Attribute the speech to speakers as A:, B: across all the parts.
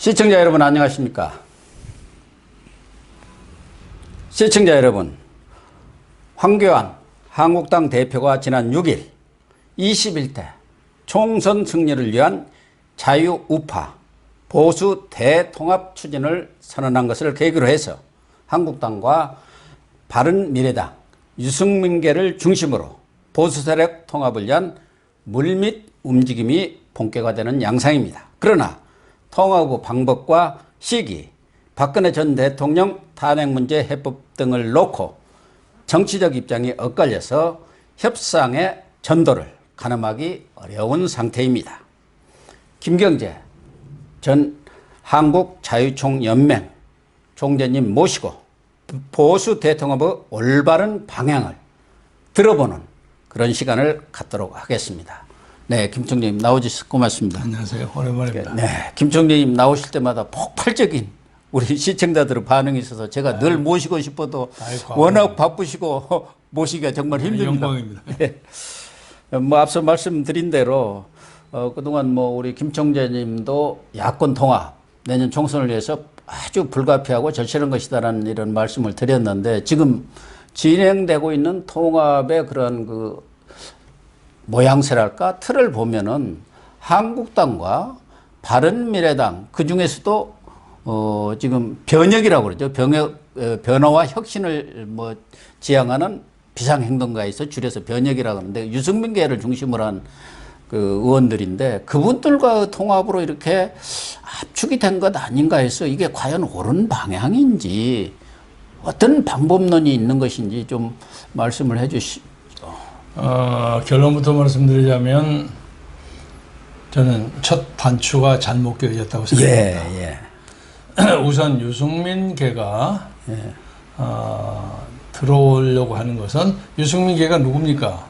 A: 시청자 여러분 안녕하십니까? 시청자 여러분, 황교안 한국당 대표가 지난 6일 21대 총선 승리를 위한 자유우파 보수 대통합 추진을 선언한 것을 계기로 해서 한국당과 바른미래당, 유승민계를 중심으로 보수 세력 통합을 위한 물밑 움직임이 본격화되는 양상입니다. 그러나 통합 후 방법과 시기, 박근혜 전 대통령 탄핵 문제 해법 등을 놓고 정치적 입장이 엇갈려서 협상의 전도를 가늠하기 어려운 상태입니다. 김경재 전 한국자유총연맹 총재님 모시고 보수 대통합의 올바른 방향을 들어보는 그런 시간을 갖도록 하겠습니다. 네, 김 총재님 나오셔서 고맙습니다.
B: 안녕하세요. 오랜만입니다.
A: 네, 김 총재님 나오실 때마다 폭발적인 우리 시청자들의 반응이 있어서 제가 늘 모시고 싶어도 워낙 바쁘시고 모시기가 정말 힘듭니다.
B: 영광입니다.
A: 네. 뭐 앞서 말씀드린 대로 그동안 뭐 우리 김 총재님도 야권 통합 내년 총선을 위해서 아주 불가피하고 절실한 것이다라는 이런 말씀을 드렸는데 지금 진행되고 있는 통합의 그런 그 모양새랄까 틀을 보면은 한국당과 바른미래당 그 중에서도 지금 변혁이라고 그러죠. 변화와 혁신을 뭐 지향하는 비상행동가에서 줄여서 변혁이라고 하는데 유승민계를 중심으로 한 그 의원들인데 그분들과 통합으로 이렇게 압축이 된 것 아닌가 해서 이게 과연 옳은 방향인지 어떤 방법론이 있는 것인지 좀 말씀을 해 주시죠.
B: 결론부터 말씀드리자면 저는 첫 단추가 잘못 끼어졌다고 생각합니다. 우선 유승민계가 들어오려고 하는 것은 유승민계가 누굽니까?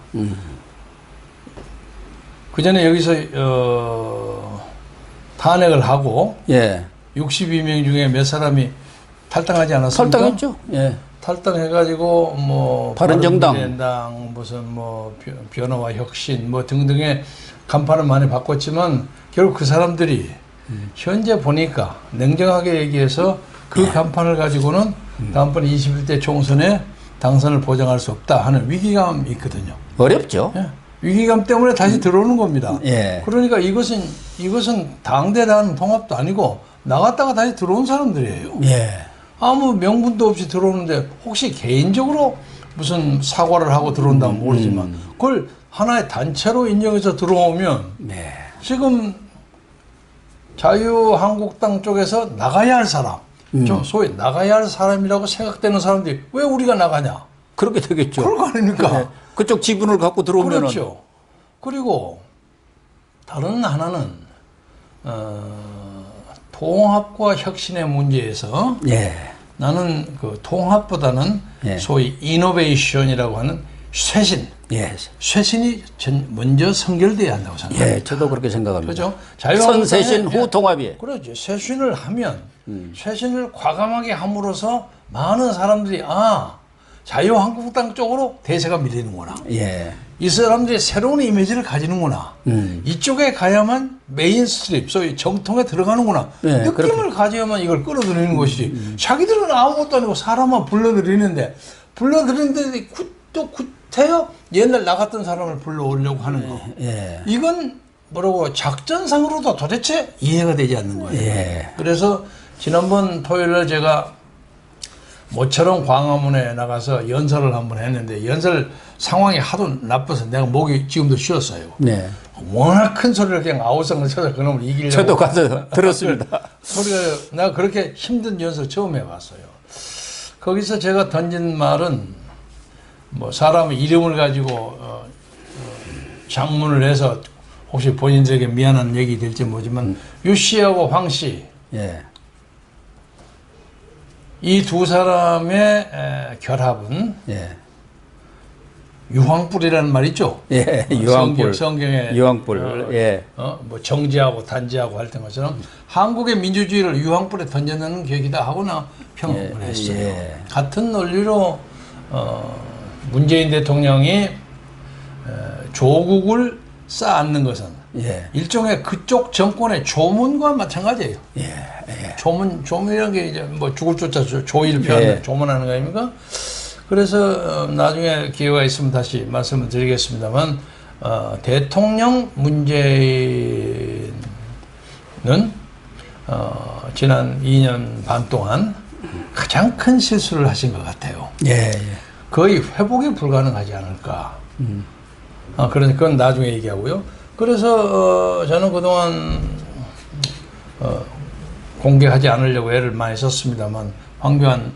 B: 그 전에 여기서 탄핵을 하고 62명 중에 몇 사람이 탈당하지 않았습니까?
A: 탈당했죠.
B: 탈당해가지고 뭐
A: 바른정당
B: 무슨 뭐 변화와 혁신 뭐 등등의 간판을 많이 바꿨지만 결국 그 사람들이 현재 보니까 냉정하게 얘기해서 그 간판을 가지고는 다음번 21대 총선에 당선을 보장할 수 없다 하는 위기감이 있거든요.
A: 어렵죠.
B: 위기감 때문에 다시 들어오는 겁니다. 그러니까 이것은 당대당 통합도 아니고 나갔다가 다시 들어온 사람들이에요. 아무 명분도 없이 들어오는데 혹시 개인적으로 무슨 사과를 하고 들어온다면 모르지만 그걸 하나의 단체로 인정해서 들어오면 지금 자유한국당 쪽에서 나가야 할 사람, 좀 소위 나가야 할 사람이라고 생각되는 사람들이 왜 우리가 나가냐?
A: 그렇게 되겠죠.
B: 그럴 거 아닙니까?
A: 그쪽 지분을 갖고 들어오면
B: 그렇죠. 그리고 다른 하나는 통합과 혁신의 문제에서 나는 그 통합보다는 소위 이노베이션이라고 하는 쇄신, 쇄신이 먼저 선결돼야 한다고 생각합니다.
A: 저도 그렇게 생각합니다.
B: 그렇죠.
A: 선쇄신 후 통합이에요.
B: 그렇죠. 쇄신을 하면 쇄신을 과감하게 함으로써 많은 사람들이 자유한국당 쪽으로 대세가 밀리는구나. 이 사람들이 새로운 이미지를 가지는구나. 이쪽에 가야만 메인스트림, 소위 정통에 들어가는구나. 느낌을
A: 그렇게.
B: 가져야만 이걸 끌어들이는 것이지. 자기들은 아무것도 아니고 사람만 불러들이는데 또 구태여 옛날 나갔던 사람을 불러오려고 하는 거. 이건 뭐라고 작전상으로도 도대체 이해가 되지 않는 거예요. 그래서 지난번 토요일날 제가 모처럼 광화문에 나가서 연설을 한번 했는데 연설 상황이 하도 나빠서 내가 목이 지금도 쉬었어요. 워낙 큰 소리를 그냥 아우성을 쳐서 그놈을 이기려고.
A: 저도 가서 들었습니다.
B: 소리가 내가 그렇게 힘든 연설 처음 해봤어요. 거기서 제가 던진 말은 뭐 사람의 이름을 가지고 장문을 해서 혹시 본인들에게 미안한 얘기 될지 모르지만 유 씨하고 황 씨. 이 두 사람의 결합은 유황불이라는 말 있죠?
A: 유황불.
B: 성경에
A: 유황불.
B: 뭐 정지하고 단지하고 할 때처럼 한국의 민주주의를 유황불에 던져내는 계기다 하고 나 평을 했어요. 같은 논리로 문재인 대통령이 조국을 쌓는 것은
A: 예.
B: 일종의 그쪽 정권의 조문과 마찬가지예요.
A: 예. 예.
B: 조문이라는 게 이제 뭐 죽을 조자 조의를 표하는
A: 예.
B: 조문하는 거 아닙니까? 그래서 나중에 기회가 있으면 다시 말씀을 드리겠습니다만 대통령 문재인은 지난 2년 반 동안 가장 큰 실수를 하신 것 같아요.
A: 예.
B: 거의 회복이 불가능하지 않을까. 그러니까 그건 나중에 얘기하고요. 그래서 저는 그동안 공개하지 않으려고 애를 많이 썼습니다만 황교안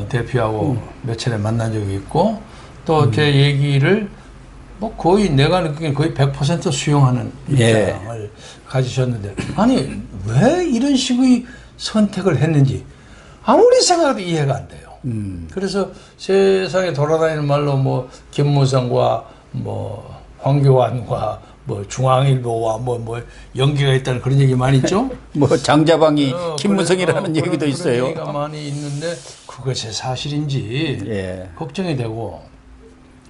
B: 대표하고 몇 차례 만난 적이 있고 또 제 얘기를 뭐 거의 내가 느끼기엔 거의 100% 수용하는 입장을 가지셨는데 아니 왜 이런 식의 선택을 했는지 아무리 생각해도 이해가 안 돼요. 그래서 세상에 돌아다니는 말로 뭐 김무성과 뭐 황교안과 뭐 중앙일보와 뭐 연계가 있다는 그런 얘기 많이 있죠.
A: 뭐 장자방이 김무성이라는 얘기도 있어요.
B: 그런 얘기가 많이 있는데 그것이 사실인지
A: 예.
B: 걱정이 되고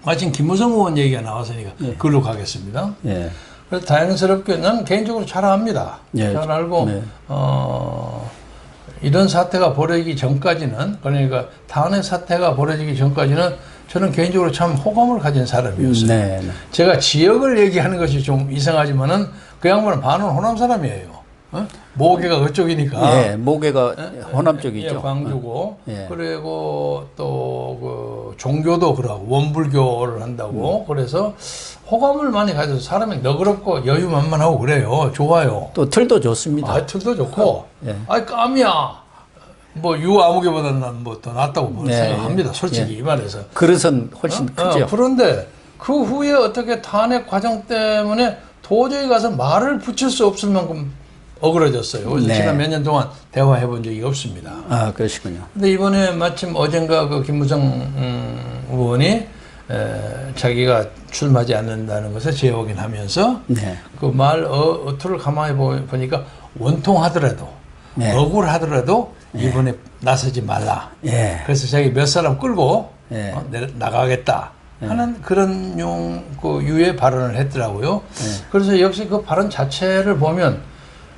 B: 마침 김무성 의원 얘기가 나왔으니까 그걸로 가겠습니다.
A: 예.
B: 그래서 다행스럽게 난 개인적으로 잘 압니다.
A: 예.
B: 잘 알고
A: 네.
B: 이런 사태가 벌어지기 전까지는 그러니까 탄핵 사태가 벌어지기 전까지는 저는 개인적으로 참 호감을 가진 사람이었어요.
A: 네.
B: 제가 지역을 얘기하는 것이 좀 이상하지만은 그 양반은 반은 호남 사람이에요. 모계가 그쪽이니까.
A: 예, 모계가 호남 쪽이죠.
B: 예, 광주고.
A: 예.
B: 그리고 또 그 종교도 그러고 원불교를 한다고. 그래서 호감을 많이 가져서 사람이 너그럽고 여유만만하고 그래요. 좋아요.
A: 또 틀도 좋습니다.
B: 아, 틀도 좋고.
A: 예.
B: 아이 깜이야. 뭐 유아무개보다는 난 뭐 더 낫다고
A: 네,
B: 생각합니다. 솔직히
A: 예.
B: 이 말에서.
A: 그릇은 훨씬 크죠.
B: 그런데 그 후에 어떻게 탄핵 과정 때문에 도저히 가서 말을 붙일 수 없을 만큼 억울해졌어요. 그래서
A: 네.
B: 지난 몇 년 동안 대화해 본 적이 없습니다.
A: 아, 그러시군요.
B: 근데 이번에 마침 어젠가 그 김무성 의원이 자기가 출마하지 않는다는 것을 재확인하면서
A: 네.
B: 그 말 어투를 가만히 보니까 원통하더라도
A: 네.
B: 억울하더라도 이번에 나서지 말라.
A: 예.
B: 그래서 자기 몇 사람 끌고
A: 예.
B: 나가겠다 하는 그런 그 유의 발언을 했더라고요. 그래서 역시 그 발언 자체를 보면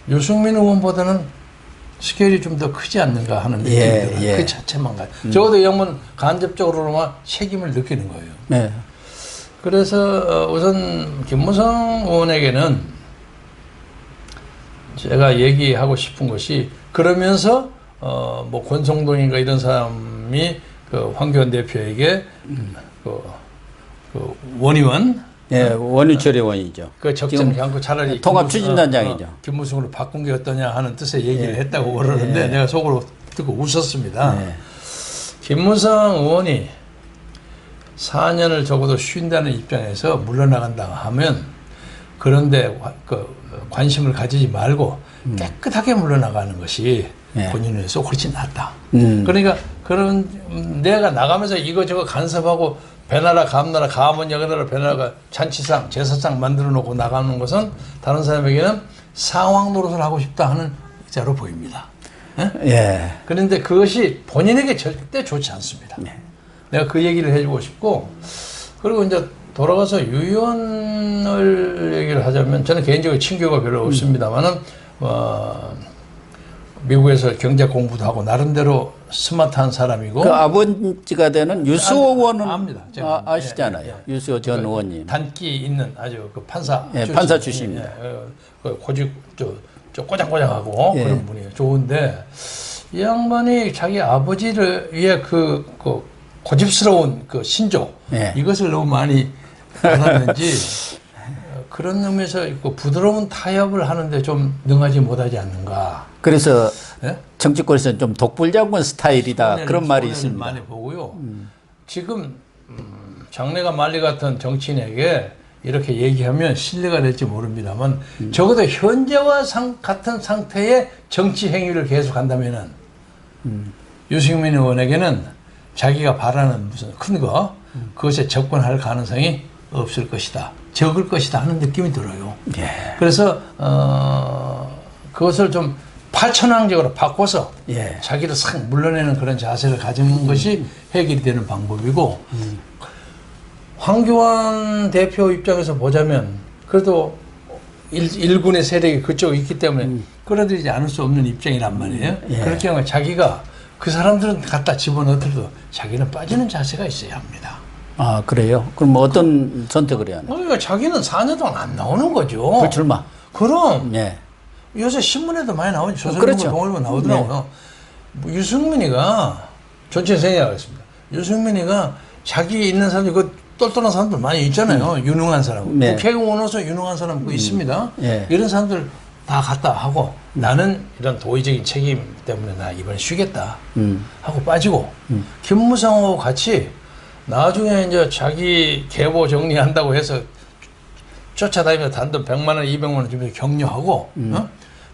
B: 유승민 의원보다는 스케일이 좀 더 크지 않는가 하는 느낌이 들어요.
A: 예.
B: 그 자체만 가요. 적어도 이 양반은 간접적으로만 책임을 느끼는 거예요.
A: 네.
B: 그래서 우선 김무성 의원에게는 제가 얘기하고 싶은 것이 그러면서 뭐 권성동인가 이런 사람이 그 황교안 대표에게 그 원의원
A: 예, 원유철 의원이죠.
B: 그 적절히 않고 차라리
A: 통합추진단장이죠.
B: 김무성으로 바꾼 게 어떠냐 하는 뜻의 얘기를 했다고 그러는데 내가 속으로 듣고 웃었습니다.
A: 네.
B: 김무성 의원이 4년을 적어도 쉰다는 입장에서 물러나간다 하면 그런데 관심을 가지지 말고 깨끗하게 물러나가는 것이 본인에서 훨씬 낫다. 그러니까 그런 내가 나가면서 이거저거 간섭하고 배나라 감나라 가문 여가나라 배나라가 잔치상 제사상 만들어 놓고 나가는 것은 다른 사람에게는 상황 노릇을 하고 싶다 하는 자로 보입니다.
A: 예.
B: 그런데 그것이 본인에게 절대 좋지 않습니다. 내가 그 얘기를 해주고 싶고 그리고 이제 돌아가서 유 의원을 얘기를 하자면 저는 개인적으로 친교가 별로 없습니다만은 미국에서 경제 공부도 하고 나름대로 스마트한 사람이고
A: 그 아버지가 되는 유수호 의원은
B: 압니다.
A: 아시잖아요. 유수호 전 의원님.
B: 단기 있는 아주 그 판사
A: 판사 출신입니다.
B: 그 고집 저 꼬장꼬장하고 그런 분이에요. 좋은데 이 양반이 자기 아버지를 위해 그 고집스러운 그 신조 이것을 너무 많이 받았는지 그런 의미에서 있고 부드러운 타협을 하는데 좀 능하지 못하지 않는가.
A: 그래서 정치권에서는 좀 독불장군 스타일이다 그런 말이 있습니다.
B: 많이 보고요. 지금 장래가 만리 같은 정치인에게 이렇게 얘기하면 신뢰가 될지 모릅니다만 적어도 현재와 같은 상태의 정치 행위를 계속한다면은 유승민 의원에게는 자기가 바라는 무슨 큰 거 그것에 접근할 가능성이 없을 것이다. 적을 것이다 하는 느낌이 들어요. 그래서 그것을 좀 팔천왕적으로 바꿔서 자기를 싹 물러내는 그런 자세를 가지는 것이 해결이 되는 방법이고 황교안 대표 입장에서 보자면 그래도 일군의 세력이 그쪽에 있기 때문에 끌어들이지 않을 수 없는 입장이란 말이에요.
A: 예.
B: 그렇게 하면 자기가 그 사람들은 갖다 집어넣더라도 자기는 빠지는 자세가 있어야 합니다.
A: 아, 그래요? 그럼 뭐 어떤 선택을 해야 하나요?
B: 그러니까 자기는 4년 동안 안 나오는 거죠.
A: 불출마.
B: 그럼
A: 예.
B: 요새 신문에도 많이 나오죠. 조선일보,
A: 그렇죠.
B: 동아일보 나오더라고요. 뭐 유승민이가 전체 생략하겠습니다. 유승민이가 자기 있는 사람들 그 똘똘한 사람들 많이 있잖아요. 유능한 사람.
A: 네.
B: 국회의원으로서 유능한 사람 그 있습니다.
A: 예.
B: 이런 사람들 다 갔다 하고 나는 이런 도의적인 책임 때문에 나 이번에 쉬겠다 하고 빠지고 김무성하고 같이 나중에 이제 자기 계보 정리한다고 해서 쫓아다니면서 단돈 100만 원, 200만 원 주면서 격려하고 어?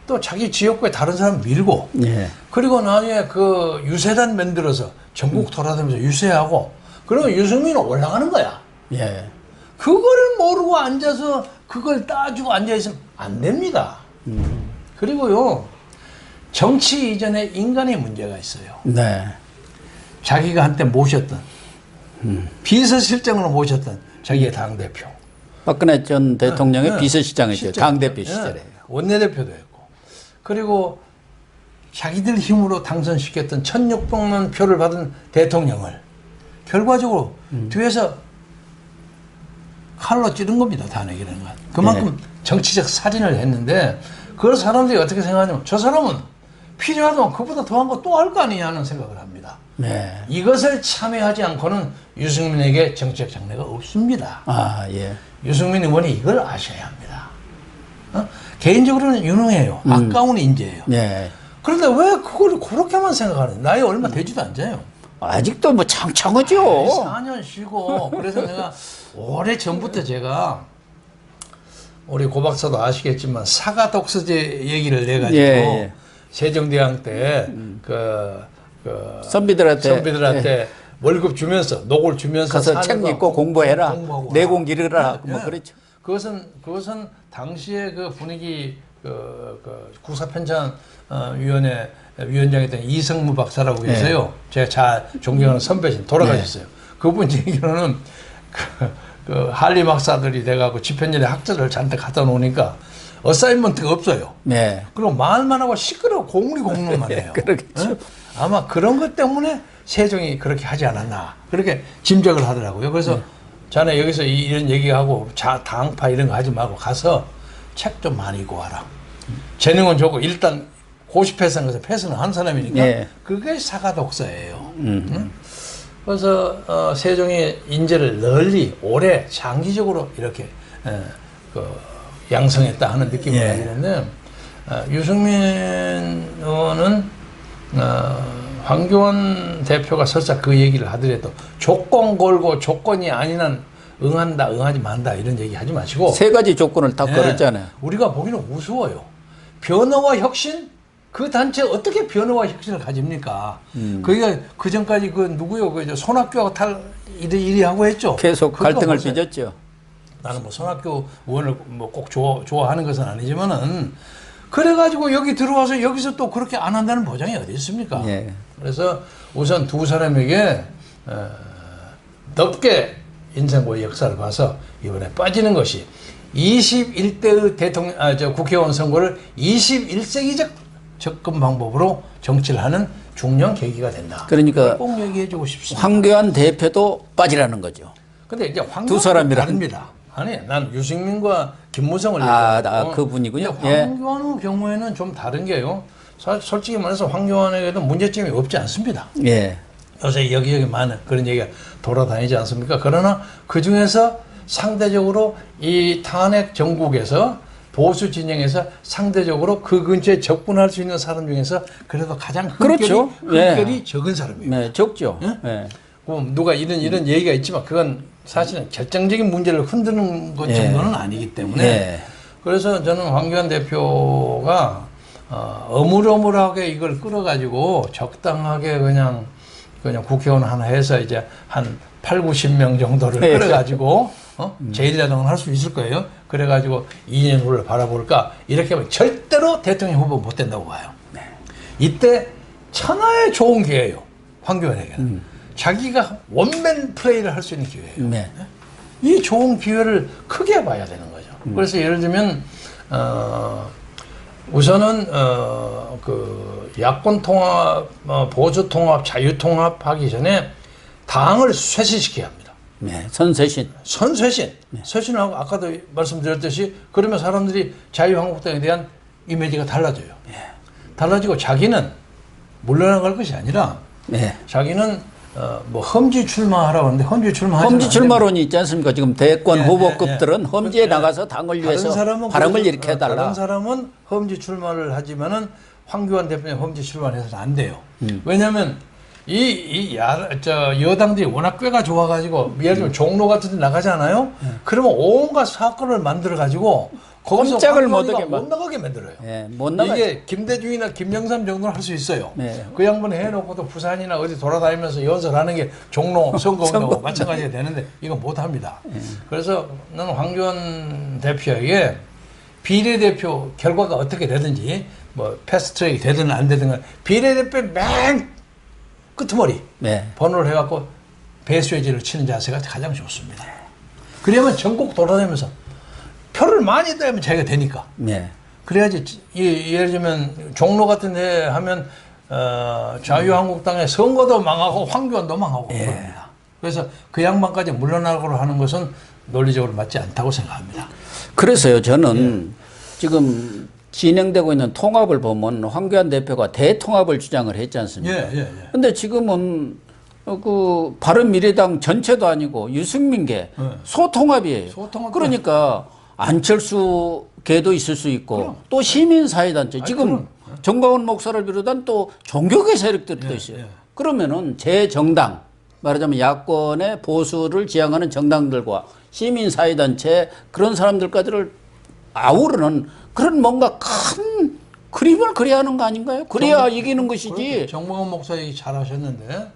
B: 또 자기 지역구에 다른 사람 밀고
A: 예.
B: 그리고 나중에 그 유세단 만들어서 전국 돌아다니면서 유세하고 그러면 유승민은 올라가는 거야.
A: 예.
B: 그거를 모르고 앉아서 그걸 따주고 앉아있으면 안 됩니다. 그리고요, 정치 이전에 인간의 문제가 있어요.
A: 네.
B: 자기가 한때 모셨던, 비서실장으로 모셨던 자기의 당대표.
A: 박근혜 전 대통령의
B: 네.
A: 비서실장이죠. 당대표 시절에.
B: 원내대표도 했고. 그리고 자기들 힘으로 당선시켰던 1600만 표를 받은 대통령을 결과적으로 뒤에서 칼로 찌른 겁니다. 탄핵이라는 건. 그만큼 정치적 살인을 했는데 그걸 사람들이 어떻게 생각하냐면 저 사람은 필요하다면 그보다 더한 거 또 할 거 아니냐는 생각을 합니다.
A: 네.
B: 이것을 참여하지 않고는 유승민에게 정치적 장래가 없습니다.
A: 아, 예.
B: 유승민 의원이 이걸 아셔야 합니다. 어? 개인적으로는 유능해요. 아까운 인재예요.
A: 네.
B: 그런데 왜 그걸 그렇게만 생각하는? 나이 얼마 되지도 않아요.
A: 아직도 뭐 창창하죠.
B: 4년 쉬고 그래서 내가 오래 전부터 제가 우리 고 박사도 아시겠지만 사과 독서제 얘기를 내가지고
A: 예.
B: 세종대왕 때
A: 선비들한테
B: 월급 주면서 녹을 주면서
A: 가서 책 읽고 공부해라.
B: 공부하고
A: 내공 기르라. 뭐
B: 예.
A: 그렇죠.
B: 그것은 당시에 그 분위기 국사편찬 위원회 위원장이었던 이성무 박사라고 계세요. 제가 잘 존경하는 선배신 돌아가셨어요. 그분 얘기로는 그 한리 박사들이 돼가고 집현전에 학자들 잔뜩 갖다 놓으니까 어사인먼트가 없어요.
A: 네.
B: 그럼 말만 하고 시끄러워 공리 공론만 해요.
A: 그러겠죠.
B: 어? 아마 그런 것 때문에 세종이 그렇게 하지 않았나 그렇게 짐작을 하더라고요. 그래서 자네 여기서 이런 얘기하고 당파 이런 거 하지 말고 가서 책 좀 많이 읽고 와라. 재능은 좋고 일단 고시패스한 것은 패스는 한 사람이니까
A: 네.
B: 그게 사과 독서예요. 응? 그래서 세종이 인재를 널리 오래 장기적으로 이렇게 양성했다 하는 느낌을
A: 예.
B: 가지는데 유승민 의원은 황교안 대표가 설사 그 얘기를 하더라도 조건 걸고 조건이 아닌 한 응한다 응하지 만다 이런 얘기 하지 마시고
A: 세 가지 조건을 다
B: 네.
A: 걸었잖아요.
B: 우리가 보기는 우스워요. 변화와 혁신? 그 단체 어떻게 변화와 혁신을 가집니까? 그게 그 전까지 그 누구요? 그 손학규하고 이리 하고 했죠.
A: 계속
B: 그거
A: 갈등을
B: 보세요.
A: 빚었죠.
B: 나는 뭐 손학규 의원을 뭐 꼭 좋아하는 것은 아니지만은 그래가지고 여기 들어와서 여기서 또 그렇게 안 한다는 보장이 어디 있습니까?
A: 예.
B: 그래서 우선 두 사람에게 넓게 인생과 역사를 봐서 이번에 빠지는 것이 21대의 국회의원 선거를 21세기적 접근 방법으로 정치를 하는 중요한 계기가 된다.
A: 그러니까
B: 꼭 얘기해주고 싶습니다.
A: 황교안 대표도 빠지라는 거죠.
B: 근데 이제
A: 두 사람이랑.
B: 다릅니다. 아니, 난 유승민과 김무성을
A: 그분이군요.
B: 근데 황교안의 경우에는 좀 다른 게요. 솔직히 말해서 황교안에게도 문제점이 없지 않습니다.
A: 예.
B: 요새 여기저기 많은 그런 얘기가 돌아다니지 않습니까? 그러나 그 중에서 상대적으로 이 탄핵 정국에서 보수 진영에서 상대적으로 그 근처에 접근할 수 있는 사람 중에서 그래도 가장
A: 그렇죠.
B: 흠결이 적은 사람이에요.
A: 네, 적죠.
B: 예?
A: 예.
B: 그럼 누가 이런 얘기가 있지만 그건 사실은 결정적인 문제를 흔드는 것 정도는 아니기 때문에
A: 예.
B: 그래서 저는 황교안 대표가 어물어물하게 이걸 끌어가지고 적당하게 그냥 국회의원 하나 해서 이제 한 8, 90명 정도를
A: 예.
B: 끌어가지고 제1야당은 할 수 있을 거예요. 그래가지고 2년 후를 바라볼까 이렇게 하면 절대로 대통령 후보 못 된다고 봐요. 이때 천하의 좋은 기회예요. 황교안에게는. 자기가 원맨 플레이를 할 수 있는 기회예요.
A: 네.
B: 이 좋은 기회를 크게 봐야 되는 거죠. 그래서 예를 들면 우선은 그 야권 통합, 보수 통합, 자유 통합 하기 전에 당을 쇄신시켜야 합니다.
A: 네, 선쇄신.
B: 선쇄신. 쇄신하고 아까도 말씀드렸듯이 그러면 사람들이 자유한국당에 대한 이미지가 달라져요. 달라지고 자기는 물러나갈 것이 아니라 자기는 뭐 험지 출마하라고 하는데 험지 출마하지
A: 험지 출마론이 있지 않습니까? 지금 대권 후보급들은 험지에 나가서 당을 위해서 바람을 일으켜달라.
B: 다른 사람은 험지 출마를 하지만은 황교안 대표님 험지 출마를 해서는 안 돼요. 왜냐하면 여당들이 워낙 꾀가 좋아가지고 예를 들면 종로 같은 데 나가잖아요. 그러면 온갖 사건을 만들어가지고 거기서
A: 꼼짝을 못
B: 나가게 만들어요.
A: 못 나가.
B: 이게 김대중이나 김영삼 정도는 할 수 있어요. 그 양반 해놓고도 부산이나 어디 돌아다니면서 연설하는 게 종로 선거운동하고 마찬가지가 되는데 이건 못합니다. 그래서 나는 황교안 대표에게 비례대표 결과가 어떻게 되든지 뭐 패스트트랙이 되든 안 되든 비례대표 맨 끄트머리 번호를 해갖고 배수의지를 치는 자세가 가장 좋습니다. 그러면 전국 돌아다니면서 표를 많이 따면 자기가 되니까. 그래야지 예를 들면 종로 같은 데 하면 자유한국당의 선거도 망하고 황교안도 망하고 그럽니다. 그래서 그 양반까지 물러나고 하는 것은 논리적으로 맞지 않다고 생각합니다.
A: 그래서요 저는 지금 진행되고 있는 통합을 보면 황교안 대표가 대통합을 주장을 했지 않습니까? 근데 지금은 그 바른미래당 전체도 아니고 유승민계 소통합이에요. 그러니까 안철수 계도 있을 수 있고 또 시민사회단체 지금 정광훈 목사를 비롯한 또 종교계 세력들이 또 있어요. 그러면은 제 정당 말하자면 야권의 보수를 지향하는 정당들과 시민사회단체 그런 사람들까지를 아우르는 그런 뭔가 큰 그림을 그려야 하는 거 아닌가요? 그래야 이기는 것이지.
B: 정광훈 목사 얘기 잘 하셨는데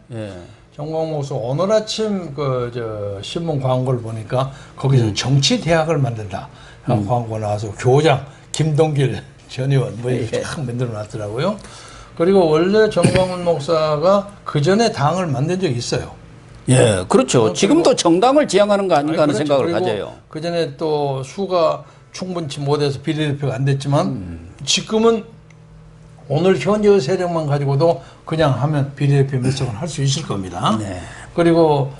B: 정광훈 목사 오늘 아침 신문 광고를 보니까 거기서 정치 대학을 만든다 광고 나와서 교장 김동길 전 의원 뭐 이렇게 쫙 만들어 놨더라고요. 그리고 원래 정광훈 목사가 그 전에 당을 만든 적이 있어요.
A: 그렇죠. 지금도 정당을 지향하는 거 아닌가 하는 생각을 가져요.
B: 그 전에 또 수가 충분치 못해서 비례대표가 안 됐지만 지금은 오늘 현재 세력만 가지고도 그냥 하면 비례대표 몇 석은 할 수 있을 겁니다. 그리고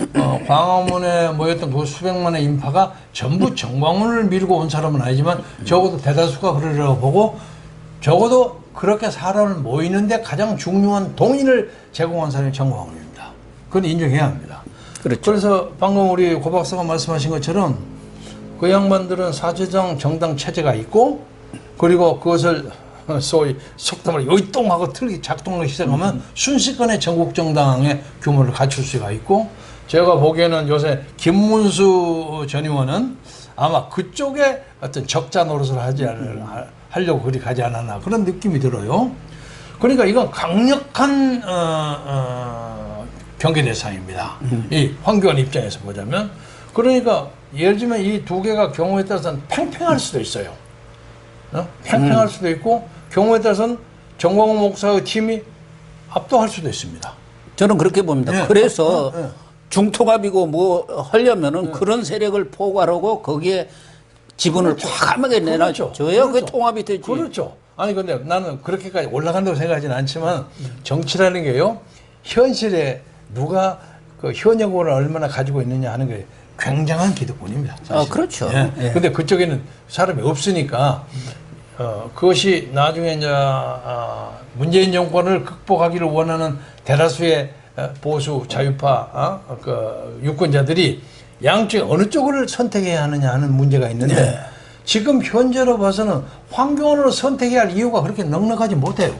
B: 광화문에 모였던 그 수백만의 인파가 전부 정광훈을 밀고 온 사람은 아니지만 적어도 대다수가 그러려고 보고 적어도 그렇게 사람을 모이는데 가장 중요한 동인을 제공한 사람이 정광훈입니다. 그건 인정해야 합니다. 그래서 방금 우리 고 박사가 말씀하신 것처럼 그 양반들은 사실상 정당 체제가 있고 그리고 그것을 소위 속담을 요이똥하고 틀기 작동을 시작하면 순식간에 전국 정당의 규모를 갖출 수가 있고 제가 보기에는 요새 김문수 전 의원은 아마 그쪽에 어떤 적자 노릇을 하려고 그리 가지 않았나 그런 느낌이 들어요. 그러니까 이건 강력한 경계 대상입니다. 이 황교안 입장에서 보자면 그러니까 예를 들면 이 두 개가 경우에 따라서는 팽팽할 수도 있어요. 팽팽할 수도 있고 경우에 따라서는 정광훈 목사의 팀이 압도할 수도 있습니다.
A: 저는 그렇게 봅니다. 그래서 중통합이고 뭐 하려면은 그런 세력을 포괄하고 거기에 지분을 과감하게 내놔줘야 그게 통합이 되지.
B: 그렇죠. 아니 근데 나는 그렇게까지 올라간다고 생각하지는 않지만 정치라는 게요. 현실에 누가 그 현역을 얼마나 가지고 있느냐 하는 게 굉장한 기득권입니다. 사실.
A: 그렇죠.
B: 근데 그쪽에는 사람이 없으니까 그것이 나중에 이제 문재인 정권을 극복하기를 원하는 대다수의 보수 자유파 그 유권자들이 양쪽에 어느 쪽을 선택해야 하느냐 하는 문제가 있는데 지금 현재로 봐서는 황교안으로 선택해야 할 이유가 그렇게 넉넉하지 못해요.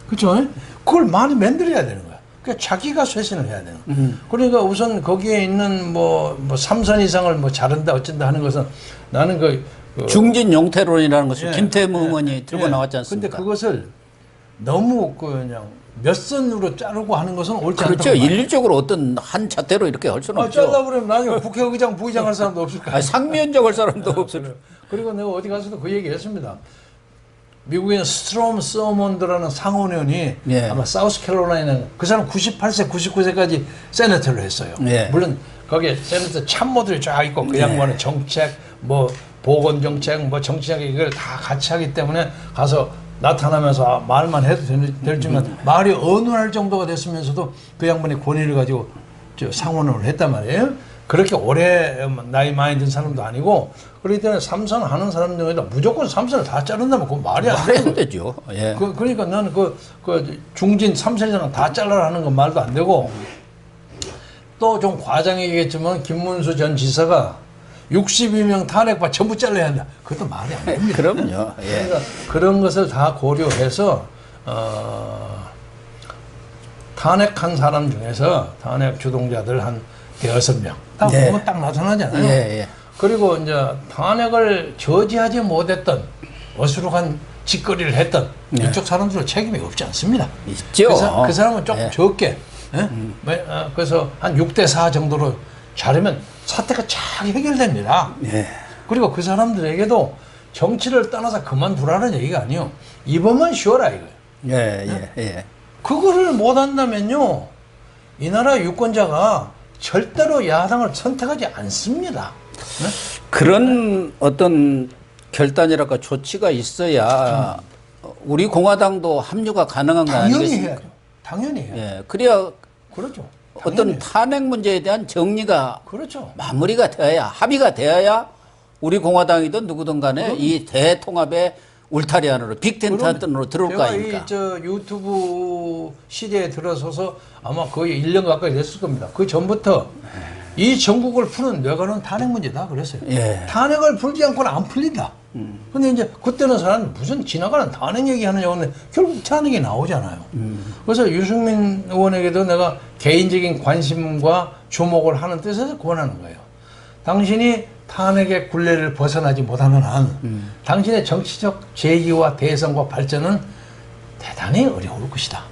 B: 그렇죠? 그걸 많이 만들어야 되는 거야. 그러니까 자기가 쇄신을 해야 되는 거야. 그러니까 우선 거기에 있는 뭐 3선 이상을 뭐 자른다 어쩐다 하는 것은 나는 그
A: 중진 용태론이라는 것을 김태무 의원이 들고 나왔지 않습니까?
B: 근데 그것을 너무 그냥 몇 선으로 자르고 하는 것은 옳지 않다고.
A: 그렇죠. 일률적으로 어떤 한 잣대로 이렇게 할 수는 없죠.
B: 잘라 버리면 나중에 국회의장, 부의장 할 사람도 없을 거야.
A: 상면적 할 사람도 없을 거야.
B: 그리고 내가 어디 가서도 그 얘기 했습니다. 미국에는 스트롬 서먼드라는 상원의원이 아마 사우스캐롤라이나 그 사람 98세, 99세까지 세네터를 했어요. 물론 거기에 세네트 참모들이 쫙 있고 그 양반의 정책, 뭐 보건 정책, 뭐 정치적 이걸 다 같이 하기 때문에 가서 나타나면서 말만 해도 될지만 말이 어눌할 정도가 됐으면서도 그 양반의 권위를 가지고 상원을 했단 말이에요. 그렇게 오래 나이 많이 든 사람도 아니고 그렇기 때문에 삼선 하는 사람 중에도 무조건 삼선을 다 자른다면 그건 말이 안
A: 되죠. 예.
B: 그러니까 나는 그 중진 삼선이랑 다 잘라라 하는 건 말도 안 되고 또 좀 과장이겠지만 김문수 전 지사가 62명 탄핵받 전부 잘라야 한다. 그것도 말이 안 됩니다.
A: 그럼요. 예.
B: 그러니까 그런 것을 다 고려해서 탄핵한 사람 중에서 탄핵 주동자들 한 6명 딱 보면 딱 나타나잖아요.
A: 예.
B: 그리고 이제 탄핵을 저지하지 못했던 어수룩한 짓거리를 했던 이쪽 사람들은 책임이 없지 않습니다.
A: 있죠.
B: 그 사람은 조금 적게 그래서 한 6대4 정도로 자르면 사태가 잘 해결됩니다. 그리고 그 사람들에게도 정치를 떠나서 그만두라는 얘기가 아니에요. 이번만 쉬어라 이거예요. 그거를 못한다면요 이 나라 유권자가 절대로 야당을 선택하지 않습니다.
A: 그런 어떤 결단이랄까 조치가 있어야 우리 공화당도 합류가 가능한 거
B: 당연히
A: 아니겠습니까?
B: 해야죠. 당연히 해야죠.
A: 예. 그래야
B: 그렇죠.
A: 어떤 탄핵 문제에 대한 정리가
B: 그렇죠.
A: 마무리가 되어야 합의가 되어야 우리 공화당이든 누구든 간에 이 대통합의 울타리 안으로 빅텐트 안으로 들어올 거 아닙니까?
B: 제가 이 유튜브 시대에 들어서서 아마 거의 1년 가까이 됐을 겁니다. 그 전부터 이 전국을 푸는 뇌관은 탄핵 문제다 그랬어요. 탄핵을 풀지 않고는 안 풀린다. 근데 이제 그때는 사람이 무슨 지나가는 탄핵 얘기하느냐고 하는데 결국 탄핵이 나오잖아요. 그래서 유승민 의원에게도 내가 개인적인 관심과 주목을 하는 뜻에서 권하는 거예요. 당신이 탄핵의 굴레를 벗어나지 못하는 한 당신의 정치적 재기와 대선과 발전은 대단히 어려울 것이다.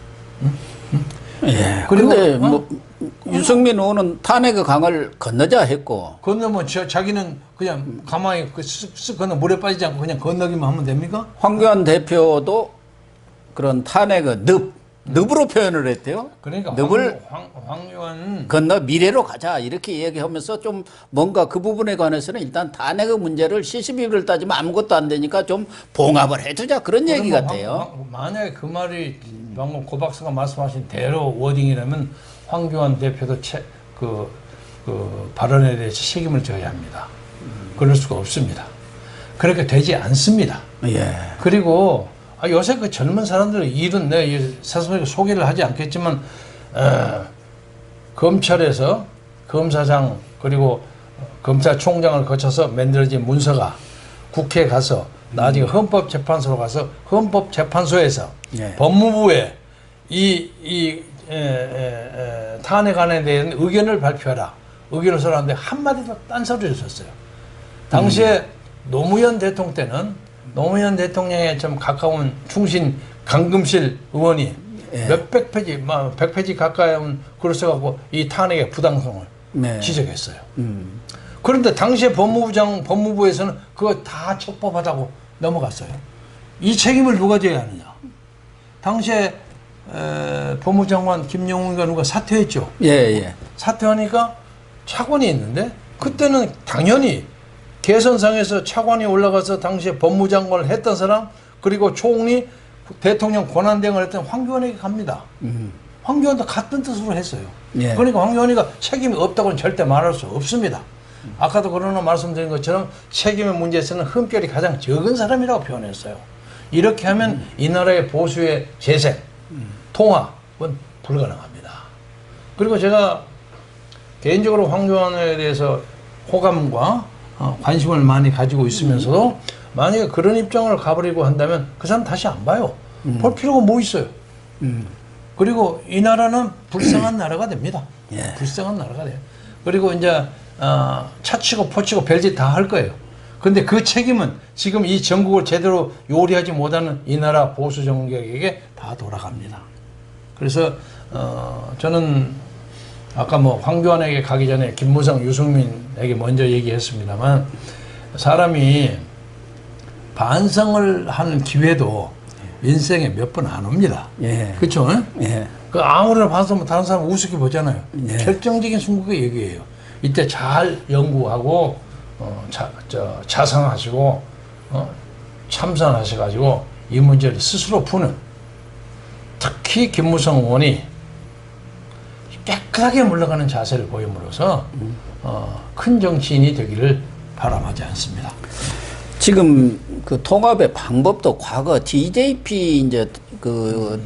A: 그런데 뭐 유승민 의원은 탄핵의 강을 건너자 했고
B: 건너면 자기는 그냥 가만히 쓱 건너 물에 빠지지 않고 그냥 건너기만 하면 됩니까?
A: 황교안 대표도 그런 탄핵의 늪으로 표현을 했대요.
B: 그러니까
A: 늪을
B: 황교안
A: 건너 미래로 가자 이렇게 얘기하면서 좀 뭔가 그 부분에 관해서는 일단 탄핵의 문제를 시시비비를 따지면 아무것도 안 되니까 좀 봉합을 해두자 그런 얘기 같아요.
B: 만약에 그 말이 방금 고 박사가 말씀하신 대로 워딩이라면 황교안 대표도 그 발언에 대해서 책임을 져야 합니다. 그럴 수가 없습니다. 그렇게 되지 않습니다. 그리고 요새 그 젊은 사람들 일은 내가 사실 소개를 하지 않겠지만 검찰에서 검사장 그리고 검사총장을 거쳐서 만들어진 문서가 국회에 가서 나중에 헌법재판소로 가서 헌법재판소에서 법무부에 이 탄핵안에 대한 의견을 발표하라. 의견을 써라는데 한마디도 딴소리를 썼어요. 당시에 노무현 대통령 때는 노무현 대통령에 좀 가까운 충신 강금실 의원이 몇백 페이지, 100페이지 가까이 글을 써갖고 이 탄핵의 부당성을 지적했어요. 그런데 당시에 법무부에서는 그거 다 적법하다고 넘어갔어요. 이 책임을 누가 져야 하느냐. 당시에 법무장관 김영웅이가 누가 사퇴했죠. 사퇴하니까 차관이 있는데 그때는 당연히 개선상에서 차관이 올라가서 당시에 법무장관을 했던 사람 그리고 총리 대통령 권한대행을 했던 황교안에게 갑니다. 황교안도 같은 뜻으로 했어요. 그러니까 황교안이가 책임이 없다고는 절대 말할 수 없습니다. 아까도 그러나 말씀드린 것처럼 책임의 문제에서는 흠결이 가장 적은 사람이라고 표현했어요. 이렇게 하면 이 나라의 보수의 재생, 통합은 불가능합니다. 그리고 제가 개인적으로 황교안에 대해서 호감과 관심을 많이 가지고 있으면서도 만약에 그런 입장을 가버리고 한다면 그 사람 다시 안 봐요. 볼 필요가 뭐 있어요. 그리고 이 나라는 불쌍한 나라가 됩니다. 불쌍한 나라가 돼요. 그리고 이제 차치고 포치고 별짓 다 할 거예요. 근데 그 책임은 지금 이 전국을 제대로 요리하지 못하는 이 나라 보수 정객에게 다 돌아갑니다. 그래서 저는 아까 뭐 황교안에게 가기 전에 김무성, 유승민에게 먼저 얘기했습니다만 사람이 반성을 하는 기회도 인생에 몇 번 안 옵니다. 그렇죠? 그 아무래도 반성 못하는 사람 우습게 보잖아요. 결정적인 순간의 얘기예요. 이때 잘 연구하고 자성하시고 참선하셔가지고 이 문제를 스스로 푸는, 특히 김무성 의원이 깨끗하게 물러가는 자세를 보임으로써 큰 정치인이 되기를 바람하지 않습니다.
A: 지금 그 통합의 방법도 과거 DJP 이제 그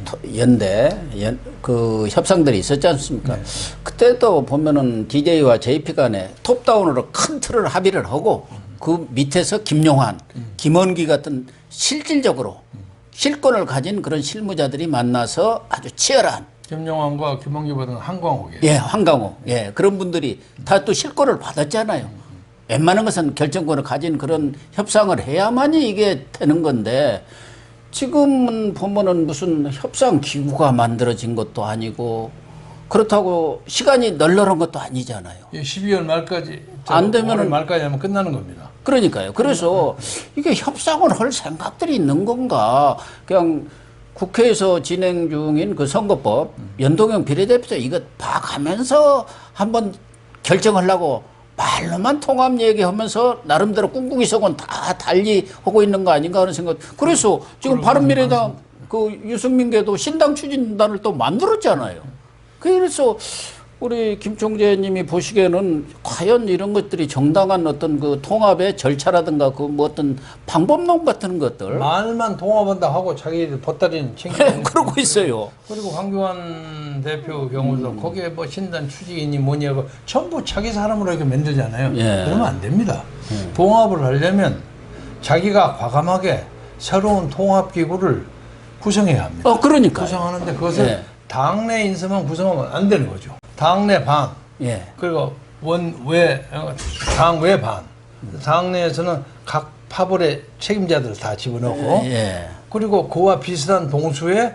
A: 그 협상들이 있었지 않습니까? 그때도 보면은 DJ와 JP 간에 톱다운으로 큰 틀을 합의를 하고 그 밑에서 김용환, 김원기 같은 실질적으로 실권을 가진 그런 실무자들이 만나서 아주 치열한,
B: 김용환과 김원기보다는 한광욱이에요.
A: 예, 한강호, 예, 그런 분들이 다 또 실권을 받았잖아요. 웬만한 것은 결정권을 가진 그런 협상을 해야만이 이게 되는 건데, 지금은 보면은 무슨 협상 기구가 만들어진 것도 아니고, 그렇다고 시간이 널널한 것도 아니잖아요.
B: 12월 말까지,
A: 안 되면은
B: 말까지 하면 끝나는 겁니다.
A: 그러니까요. 그래서 이게 협상을 할 생각들이 있는 건가? 그냥 국회에서 진행 중인 그 선거법 연동형 비례대표제 이거 봐가면서 한번 결정하려고 말로만 통합 얘기하면서 나름대로 꿍꿍이 속은 다 달리 하고 있는 거 아닌가 하는 생각. 그래서 지금 바른미래당 그 유승민계도 신당 추진단을 또 만들었잖아요. 그래서 우리 김총재님이 보시기에는 과연 이런 것들이 정당한 어떤 그 통합의 절차라든가 그 뭐 어떤 방법론 같은 것들
B: 말만 통합한다 하고 자기들 보따리는 챙기고
A: 그러고 있어요.
B: 그리고 황교안 대표 경우도 거기에 뭐 신단 추진이 뭐냐고 전부 자기 사람으로 이렇게 만들잖아요.
A: 예.
B: 그러면 안 됩니다. 통합을 하려면 자기가 과감하게 새로운 통합기구를 구성해야 합니다.
A: 그러니까.
B: 구성하는데 그것을
A: 예.
B: 당내 인사만 구성하면 안 되는 거죠. 당내 반,
A: 예.
B: 그리고 당외 반. 당내에서는 각 파벌의 책임자들을 다 집어넣고,
A: 예.
B: 그리고 그와 비슷한 동수에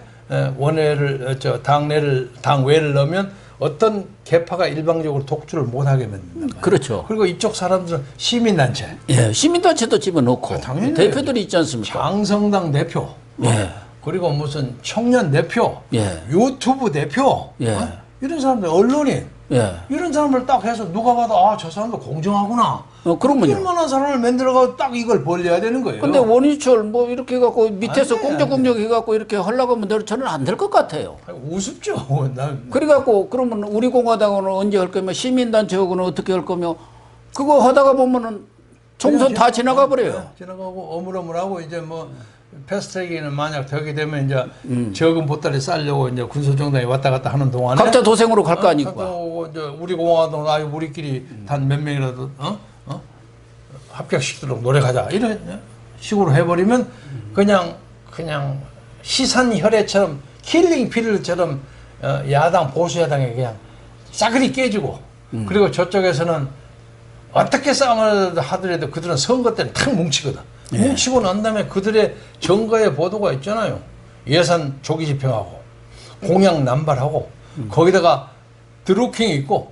B: 당외를 넣으면 어떤 계파가 일방적으로 독주를 못하게 만든다.
A: 그렇죠.
B: 그리고 이쪽 사람들은 시민단체,
A: 예. 시민단체도 집어넣고
B: 당연히
A: 대표들이 있지 않습니까?
B: 장성당 대표,
A: 예.
B: 그리고 무슨 청년 대표,
A: 예.
B: 유튜브 대표,
A: 예.
B: 이런 사람들, 언론인,
A: 예.
B: 이런 사람을 딱 해서 누가 봐도 저 사람도 공정하구나.
A: 그러면요.
B: 얼마나 사람을 만들어가지고 딱 이걸 벌려야 되는 거예요.
A: 근데 원희철 뭐 이렇게 해갖고 밑에서
B: 안 돼,
A: 공정공정 해갖고 이렇게 하려고 하면 저는 안 될 것 같아요.
B: 우습죠.
A: 그래갖고 그러면 우리 공화당은 언제 할 거며 시민단체하고는 어떻게 할 거며 그거 하다가 보면은 총선 다 지나가 버려요.
B: 지나가고 어물어물하고 이제 뭐 패스트트랙에는 만약 되게 되면 이제 적은 보따리 싸려고 이제 군소정당에 왔다 갔다 하는 동안에
A: 각자 도생으로 갈 거 아니까.
B: 이제 우리 공화당 우리끼리 단 몇 명이라도 합격시키도록 노력하자 이런 식으로 해버리면 그냥 시산 혈해처럼 킬링 피를처럼 야당 보수 야당에 그냥 싸그리 깨지고 그리고 저쪽에서는 어떻게 싸움을 하더라도 그들은 선거 때는 탁 뭉치거든.
A: 예.
B: 뭉치고 난 다음에 그들의 정거의 보도가 있잖아요. 예산 조기 집행하고 공약 남발하고 거기다가 드루킹 있고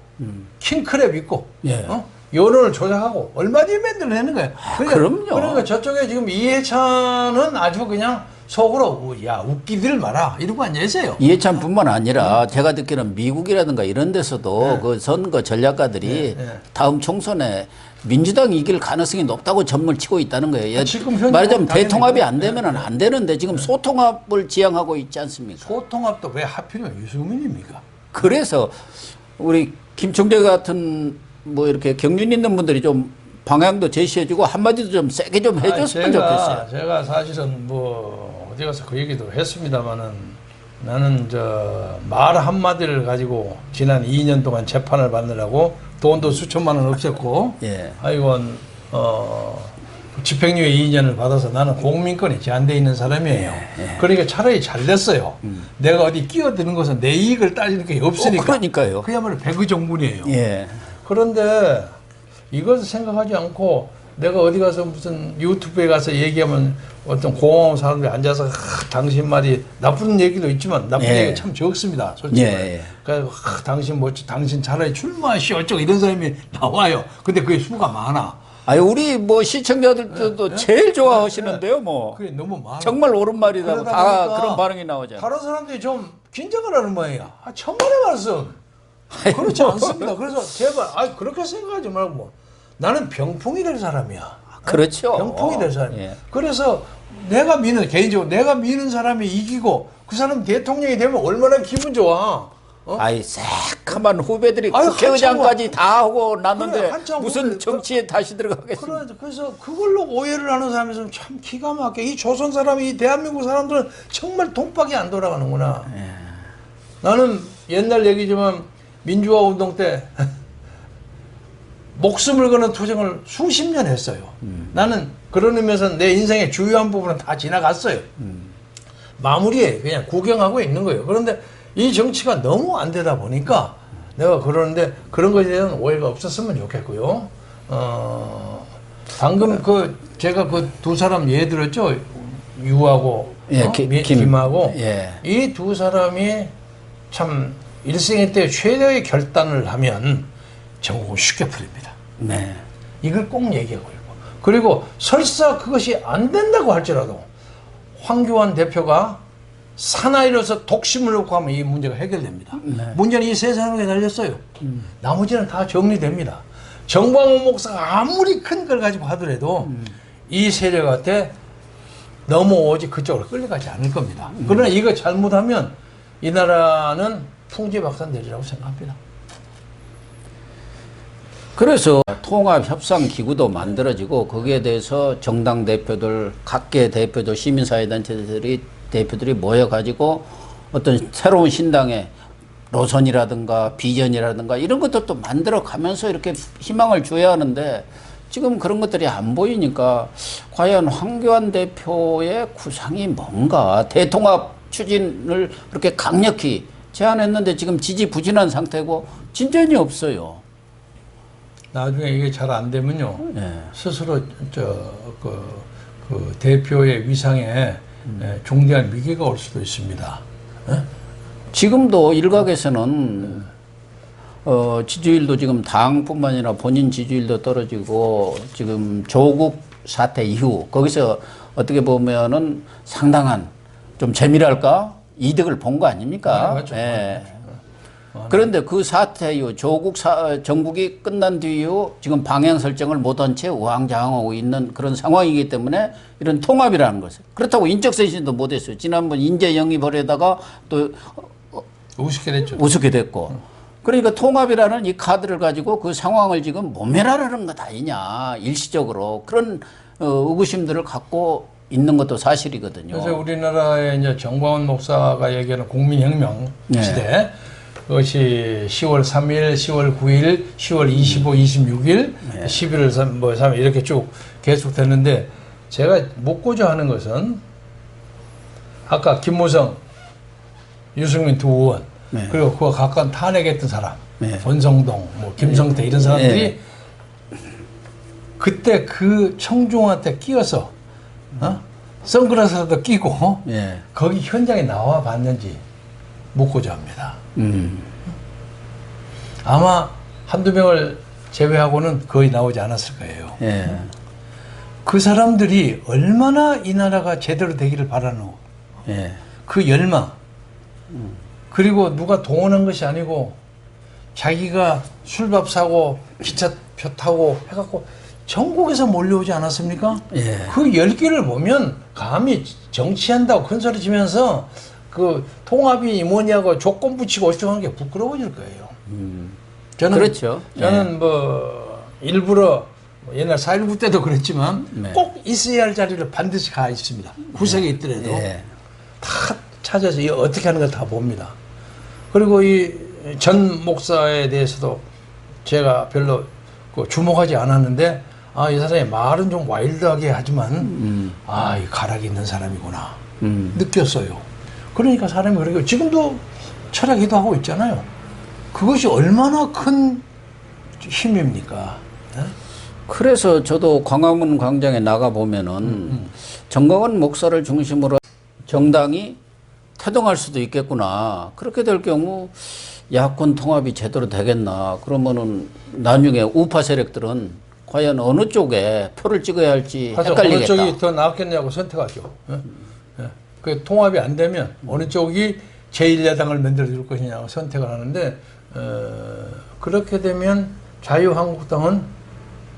B: 킹크랩 있고
A: 예.
B: 여론을 조작하고 얼마든지 만들어내는 거예요.
A: 그럼요.
B: 그러니까 저쪽에 지금 이해찬은 아주 그냥 속으로 야 웃기들 마라 이러고 앉아있어요.
A: 이해찬뿐만 아니라 제가 듣기로는 미국이라든가 이런 데서도 그 선거 전략가들이 다음 총선에 민주당이 이길 가능성이 높다고 전문을 치고 있다는 거예요.
B: 지금 현재
A: 말하자면
B: 당연히
A: 대통합이 안 되면 안 되는데 지금 소통합을 지향하고 있지 않습니까?
B: 소통합도 왜 하필이면 유승민입니까?
A: 그래서 우리 김총재 같은 뭐 이렇게 경륜 있는 분들이 좀 방향도 제시해주고 한마디도 좀 세게 좀 해줬으면 좋겠어요.
B: 제가 사실은 뭐 어디 가서 그 얘기도 했습니다만은 나는 말 한마디를 가지고 지난 2년 동안 재판을 받느라고 돈도 수천만 원 없었고
A: 예.
B: 하여간 집행유예 2년을 받아서 나는 공민권이 제한되어 있는 사람이에요. 그러니까 차라리 잘 됐어요. 내가 어디 끼어드는 것은 내 이익을 따지는 게 없으니까.
A: 그러니까요.
B: 그야말로 백의종군이에요.
A: 예.
B: 그런데 이것을 생각하지 않고 내가 어디 가서 무슨 유튜브에 가서 얘기하면 어떤 고마운 사람들이 앉아서 당신 말이 나쁜 얘기도 있지만 나쁜
A: 예.
B: 얘기가 참 적습니다. 솔직히.
A: 예.
B: 그래서 당신 차라리 출마하시오 어쩌고 이런 사람이 나와요. 근데 그게 수가 많아.
A: 아니 우리 뭐 시청자들도 제일 좋아하시는데요, 뭐.
B: 그게 너무 많아.
A: 정말 옳은 말이라고
B: 그러다
A: 다
B: 보니까
A: 그런 반응이 나오잖아요.
B: 다른 사람들이 좀 긴장을 하는 모양이야. 천만의 말씀. 그렇지 않습니다. 그래서 제발 그렇게 생각하지 말고 나는 병풍이 될 사람이야.
A: 그렇죠.
B: 병풍이 될 사람.
A: 예.
B: 그래서 개인적으로 내가 미는 사람이 이기고 그 사람 대통령이 되면 얼마나 기분 좋아.
A: 아이 새카만 후배들이
B: 아유,
A: 국회의장까지 다 하고 났는데
B: 그래, 한참
A: 무슨
B: 후배,
A: 정치에 다시 들어가겠습니까?
B: 그래서 그걸로 오해를 하는 사람이 있으면 참 기가 막혀. 이 조선 사람이, 이 대한민국 사람들은 정말 돈밖에 안 돌아가는구나. 나는 옛날 얘기지만 민주화 운동 때 목숨을 거는 투쟁을 수십 년 했어요. 나는 그런 의미에서 내 인생의 주요한 부분은 다 지나갔어요. 마무리에 그냥 구경하고 있는 거예요. 그런데 이 정치가 너무 안 되다 보니까 내가 그러는데 그런 것에 대한 오해가 없었으면 좋겠고요. 방금 제가 그 두 사람 예 들었죠? 유하고
A: 예,
B: 김하고
A: 예.
B: 이 두 사람이 참 일생의 때 최대의 결단을 하면 전국은 쉽게 풀립니다.
A: 네.
B: 이걸 꼭 얘기하고 있고. 그리고 설사 그것이 안 된다고 할지라도 황교안 대표가 사나이로서 독심을 놓고 하면 이 문제가 해결됩니다.
A: 네.
B: 문제는 이 세 사람에게 달렸어요. 나머지는 다 정리됩니다. 정광훈 목사가 아무리 큰 걸 가지고 하더라도 이 세력한테 넘어오지 그쪽으로 끌려가지 않을 겁니다. 그러나 이거 잘못하면 이 나라는 풍지박산되리라고 생각합니다.
A: 그래서 통합협상기구도 만들어지고 거기에 대해서 정당 대표들, 각계 대표들, 시민사회단체들이 모여가지고 어떤 새로운 신당의 노선이라든가 비전이라든가 이런 것들도 만들어가면서 이렇게 희망을 줘야 하는데 지금 그런 것들이 안 보이니까 과연 황교안 대표의 구상이 뭔가, 대통합 추진을 그렇게 강력히 제안했는데 지금 지지부진한 상태고 진전이 없어요.
B: 나중에 이게 잘 안 되면요,
A: 네.
B: 스스로 그 대표의 위상에 중대한 위기가 올 수도 있습니다.
A: 지금도 일각에서는 지지율도 지금 당뿐만 아니라 본인 지지율도 떨어지고 지금 조국 사태 이후 거기서 어떻게 보면은 상당한 좀 재미랄까 이득을 본 거 아닙니까?
B: 맞죠.
A: 예. 그런데 그 사태 이후 정국이 끝난 뒤후 지금 방향 설정을 못한 채 우왕좌왕하고 있는 그런 상황이기 때문에 이런 통합이라는 것을, 그렇다고 인적 쇄신도 못했어요. 지난번 인재 영입하려다가 또 우습게 됐고. 그러니까 통합이라는 이 카드를 가지고 그 상황을 지금 모면하려는 것 아니냐, 일시적으로 그런 의구심들을 갖고 있는 것도 사실이거든요.
B: 그래서 우리나라의 이제 정광훈 목사가 얘기하는 국민혁명 시대, 그것이 10월 3일, 10월 9일, 10월 25, 26일, 11월 3일 이렇게 쭉 계속됐는데, 제가 묻고자 하는 것은 아까 김무성, 유승민 두 의원, 그리고 그와 가까운 탄핵했던 사람, 권성동, 뭐 김성태 이런 사람들이 그때 그 청중한테 끼어서 선글라스라도 끼고 거기 현장에 나와 봤는지 묻고자 합니다. 아마 한두 명을 제외하고는 거의 나오지 않았을 거예요. 그 사람들이 얼마나 이 나라가 제대로 되기를 바라노. 그 열망. 그리고 누가 동원한 것이 아니고 자기가 술밥 사고 기차표 타고 해갖고 전국에서 몰려오지 않았습니까? 그 열기를 보면 감히 정치한다고 큰 소리 치면서 그 통합이 뭐냐고 조건 붙이고 어쩌고 게 부끄러워질 거예요. 저는,
A: 그렇죠.
B: 저는 뭐 일부러 옛날 4.19 때도 그랬지만 꼭 있어야 할 자리를 반드시 가 있습니다. 구석에 있더라도 다 찾아서 어떻게 하는 걸 다 봅니다. 그리고 이 전 목사에 대해서도 제가 별로 주목하지 않았는데, 이 사람이 말은 좀 와일드하게 하지만 이 가락이 있는 사람이구나 느꼈어요. 그러니까 사람이 그러고 지금도 철학기도 하고 있잖아요. 그것이 얼마나 큰 힘입니까?
A: 그래서 저도 광화문 광장에 나가 보면은 정광훈 목사를 중심으로 정당이 태동할 수도 있겠구나. 그렇게 될 경우 야권 통합이 제대로 되겠나. 그러면은 나중에 우파 세력들은 과연 어느 쪽에 표를 찍어야 할지 헷갈리겠다.
B: 어느 쪽이 더 낫겠냐고 선택하죠. 그 통합이 안 되면 어느 쪽이 제1야당을 만들어 줄 것이냐고 선택을 하는데, 그렇게 되면 자유한국당은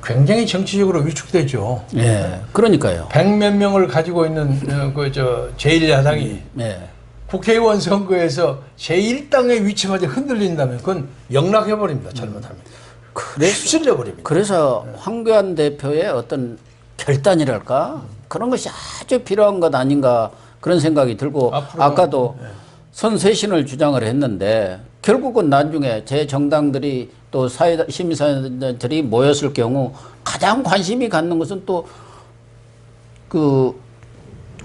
B: 굉장히 정치적으로 위축되죠.
A: 예, 그러니까요.
B: 100몇 명을 가지고 있는 제1야당이
A: 예.
B: 국회의원 선거에서 제1당의 위치마저 흔들린다면 그건 영락해버립니다. 잘못하면. 휩쓸려버립니다.
A: 그래서 황교안 대표의 어떤 결단이랄까 그런 것이 아주 필요한 것 아닌가 그런 생각이 들고 아까도 선쇄신을 주장을 했는데 결국은 나중에 제 정당들이 또 시민사회들이 모였을 경우 가장 관심이 갖는 것은 또 그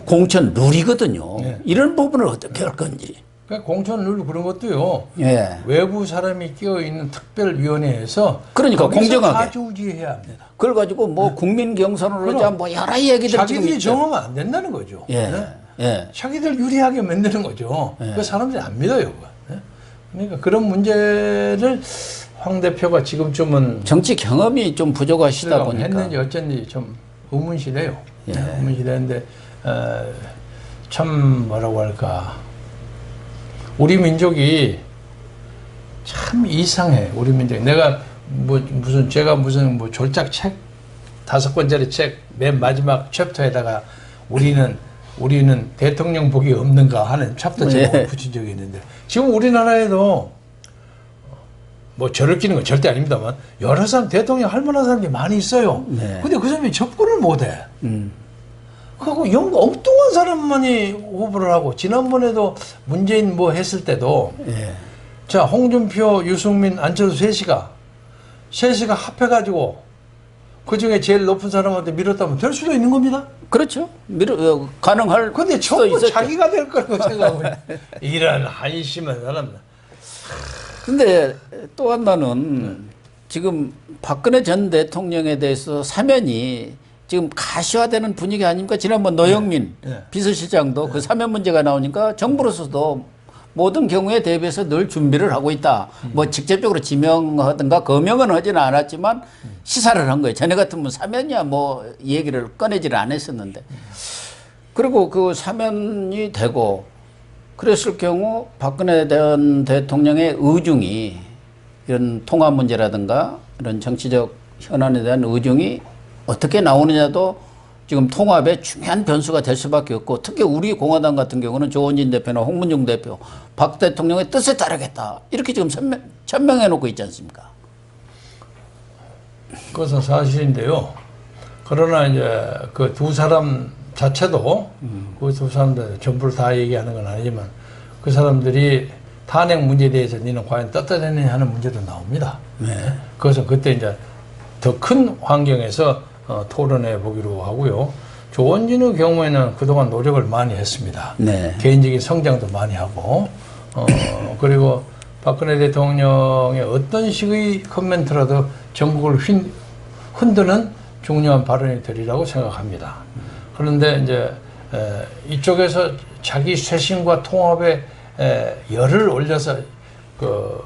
A: 공천 룰이거든요.
B: 네.
A: 이런 부분을 어떻게 할 건지.
B: 그러니까 공천 룰 그런 것도요.
A: 예.
B: 외부 사람이 끼어 있는 특별위원회에서
A: 그러니까 공정하게
B: 좌지우지해야 합니다.
A: 그걸 가지고 뭐 국민 경선을 하자 뭐 여러 얘기들 지금
B: 자기들이
A: 있죠.
B: 정하면 안 된다는 거죠.
A: 예.
B: 네?
A: 예.
B: 자기들 유리하게 만드는 거죠. 그 사람들이 안 믿어요. 그거. 네? 그러니까 그런 문제를 황 대표가 지금쯤은
A: 정치 경험이 좀 부족하시다 보니까
B: 했는지 어쩐지 좀 의문시래요.
A: 예.
B: 의문시대인데 참 뭐라고 할까 우리 민족이 참 이상해. 우리 민족. 내가 제가 무슨 졸작 책 5권짜리 책 맨 마지막 챕터에다가 우리는 대통령 복이 없는가 하는 챕터 제목을 붙인 적이 있는데 지금 우리나라에도 뭐 저를 끼는 건 절대 아닙니다만 여러 사람 대통령 할 만한 사람이 많이 있어요.
A: 네.
B: 근데 그 사람이 접근을 못해. 그리고 엉뚱한 사람만이 후보를 하고 지난번에도 문재인 뭐 했을 때도
A: 예.
B: 자 홍준표, 유승민, 안철수 셋이가 합해가지고 그 중에 제일 높은 사람한테 밀었다면 될 수도 있는 겁니다.
A: 그렇죠. 가능할
B: 근데
A: 수도
B: 전부
A: 있었죠.
B: 자기가 될 거라고 생각하고 이런 한심한 사람들.
A: 근데 또 하나는 지금 박근혜 전 대통령에 대해서 사면이 지금 가시화되는 분위기 아닙니까? 지난번 노영민 비서실장도 그 사면 문제가 나오니까 정부로서도 모든 경우에 대비해서 늘 준비를 하고 있다. 뭐 직접적으로 지명하든가 거명은 하지는 않았지만 시사를 한 거예요. 전에 같으면 사면이야 뭐 얘기를 꺼내지를 않았었는데. 그리고 그 사면이 되고 그랬을 경우 박근혜 전 대통령의 의중이 이런 통합 문제라든가 이런 정치적 현안에 대한 의중이 어떻게 나오느냐도 지금 통합의 중요한 변수가 될 수밖에 없고 특히 우리 공화당 같은 경우는 조원진 대표나 홍문종 대표 박 대통령의 뜻에 따르겠다 이렇게 지금 천명해 놓고 있지 않습니까?
B: 그것은 사실인데요. 그러나 이제 그 두 사람 자체도 그 두 사람들 전부를 다 얘기하는 건 아니지만 그 사람들이 탄핵 문제에 대해서 니는 과연 떳떳했느냐 하는 문제도 나옵니다.
A: 네.
B: 그것은 그때 이제 더 큰 환경에서 토론해 보기로 하고요. 조원진의 경우에는 그동안 노력을 많이 했습니다.
A: 네.
B: 개인적인 성장도 많이 하고, 그리고 박근혜 대통령의 어떤 식의 코멘트라도 전국을 흔드는 중요한 발언이 되리라고 생각합니다. 그런데 이제 이쪽에서 자기 쇄신과 통합에 열을 올려서 그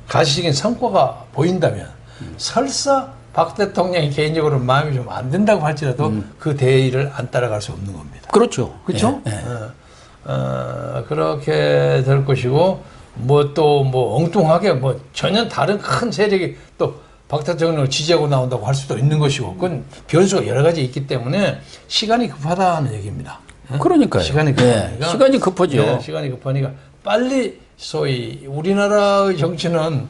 B: 가시적인 성과가 보인다면 설사 박 대통령이 개인적으로 마음이 좀 안 든다고 할지라도 그 대의를 안 따라갈 수 없는 겁니다.
A: 그렇죠.
B: 그렇죠?
A: 예, 예.
B: 그렇게 될 것이고 뭐 엉뚱하게 뭐 전혀 다른 큰 세력이 또 박 대통령을 지지하고 나온다고 할 수도 있는 것이고 그건 변수가 여러 가지 있기 때문에 시간이 급하다는 얘기입니다.
A: 그러니까요.
B: 시간이 급하니까.
A: 예, 시간이 급하죠.
B: 네, 시간이 급하니까 빨리 소위 우리나라의 정치는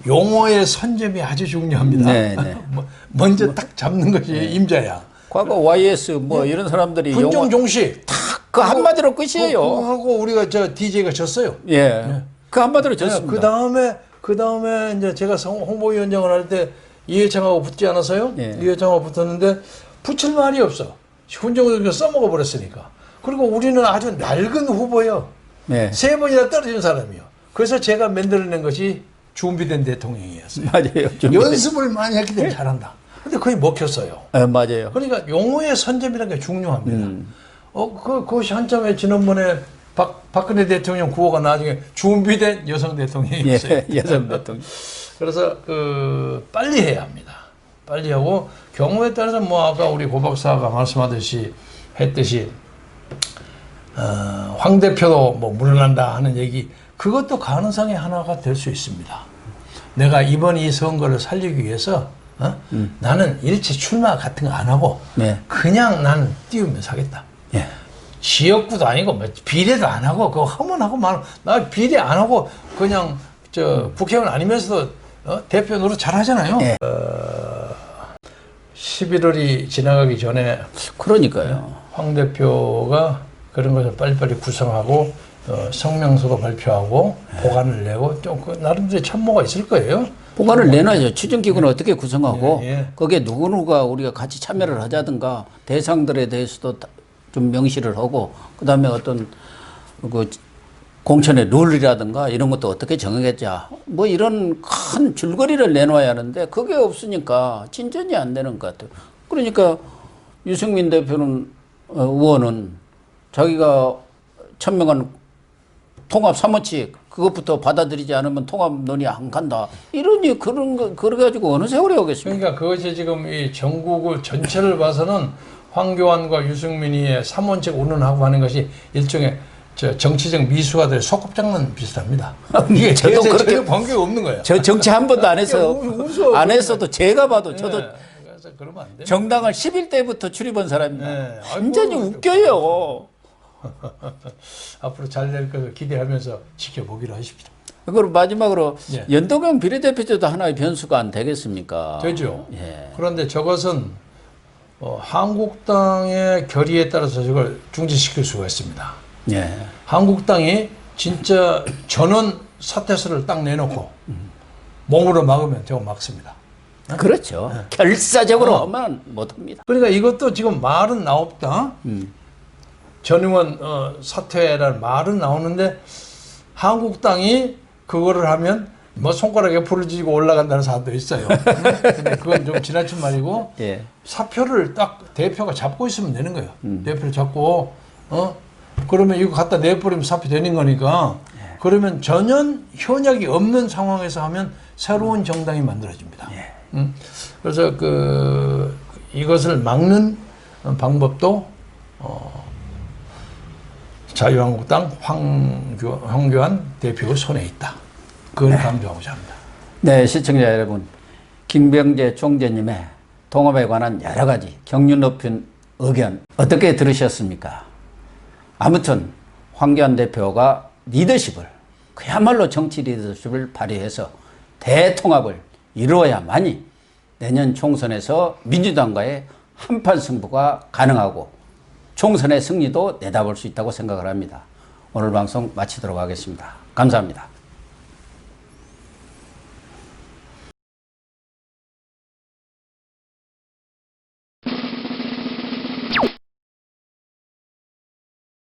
B: 용어의 선점이 아주 중요합니다.
A: 네, 네.
B: 먼저 딱 잡는 것이 임자야.
A: 과거 YS 뭐 이런 사람들이
B: 훈종 종시
A: 그 한마디로 끝이에요.
B: 그거 하고 우리가 DJ가 졌어요.
A: 예. 그 한마디로 졌습니다.
B: 그 다음에 이제 제가 홍보위원장을 할 때 이해창하고 붙지 않았어요?
A: 예.
B: 이해창하고 붙었는데 붙일 말이 없어. 훈종을 써먹어 버렸으니까. 그리고 우리는 아주 낡은 후보예요.
A: 네.
B: 3번이나 떨어진 사람이요. 그래서 제가 만들어낸 것이 준비된 대통령이었어요.
A: 맞아요.
B: 연습을 많이 했기 때문에 잘한다. 근데 거의 먹혔어요.
A: 네, 맞아요.
B: 그러니까 용어의 선점이라는 게 중요합니다. 그것이 한참에 지난번에 박근혜 대통령 구호가 나중에 준비된 여성 대통령이었어요.
A: 예, 여성 대통령.
B: 그래서 빨리 해야 합니다. 빨리 하고 경우에 따라서 뭐 아까 우리 고 박사가 말씀하듯이 했듯이 황 대표도 뭐 물러난다 하는 얘기 그것도 가능성의 하나가 될 수 있습니다. 내가 이번 이 선거를 살리기 위해서 나는 일체 출마 같은 거 안 하고
A: 네.
B: 그냥 나는 띄우면서 하겠다.
A: 예.
B: 지역구도 아니고 뭐 비례도 안 하고 그거 허문하고 나 비례 안 하고 그냥 국회의원 아니면서도 대표 노릇 잘 하잖아요.
A: 예.
B: 11월이 지나가기 전에
A: 그러니까요.
B: 황 대표가 그런 것을 빨리빨리 구성하고 성명서도 발표하고 보관을 내고 좀 그 나름대로 참모가 있을 거예요.
A: 보관을 내놔야죠. 추진기구는 어떻게 구성하고
B: 예.
A: 거기에 누구누가 우리가 같이 참여를 하자든가 대상들에 대해서도 좀 명시를 하고 그다음에 어떤 그 공천의 룰이라든가 이런 것도 어떻게 정하겠자 뭐 이런 큰 줄거리를 내놔야 하는데 그게 없으니까 진전이 안 되는 것 같아요. 그러니까 유승민 대표는 의원은 자기가 천명한 통합 사무치 그것부터 받아들이지 않으면 통합 논의 안 간다. 이러니 그런 거 그래가지고 어느 세월이 오겠습니까?
B: 그러니까 그것이 지금 이 전국을 전체를 봐서는 황교안과 유승민이 삼원책 운운하고 하는 것이 일종의 정치적 미수가 될 소꿉장난 비슷합니다. 이게
A: 저도 그렇게
B: 관계가 없는 거예요.
A: 저 정치 한 번도 안 해서 안 했어도 제가 봐도 저도
B: 그래서 그러면 안 됩니다.
A: 정당을 11대부터 출입한 사람입니다.
B: 네.
A: 완전히
B: 아이고,
A: 웃겨요.
B: 앞으로 잘 될 것을 기대하면서 지켜보기로 하십시오.
A: 그리고 마지막으로
B: 예.
A: 연동형 비례대표제도 하나의 변수가 안 되겠습니까?
B: 되죠.
A: 예.
B: 그런데 저것은 한국당의 결의에 따라서 저걸 중지시킬 수가 있습니다.
A: 예.
B: 한국당이 진짜 전원 사퇴서를 딱 내놓고 몸으로 막으면 저거 막습니다.
A: 그렇죠. 결사적으로 하면 못합니다.
B: 그러니까 이것도 지금 말은 나옵다. 전의원 사퇴라는 말은 나오는데 한국당이 그거를 하면 뭐 손가락에 불을 쥐고 올라간다는 사람도 있어요. 근데 그건 좀 지나친 말이고
A: 예.
B: 사표를 딱 대표가 잡고 있으면 되는 거예요. 대표를 잡고 그러면 이거 갖다 내버리면 사표 되는 거니까 그러면 전혀 현역이 없는 상황에서 하면 새로운 정당이 만들어집니다. 그래서 이것을 막는 방법도 자유한국당 황교안 대표 손에 있다. 그걸 강조하고자 합니다.
A: 네, 시청자 여러분, 김병재 총재님의 통합에 관한 여러 가지 경륜 높은 의견 어떻게 들으셨습니까? 아무튼 황교안 대표가 리더십을 그야말로 정치 리더십을 발휘해서 대통합을 이루어야만이 내년 총선에서 민주당과의 한판 승부가 가능하고 총선의 승리도 내다볼 수 있다고 생각을 합니다. 오늘 방송 마치도록 하겠습니다. 감사합니다.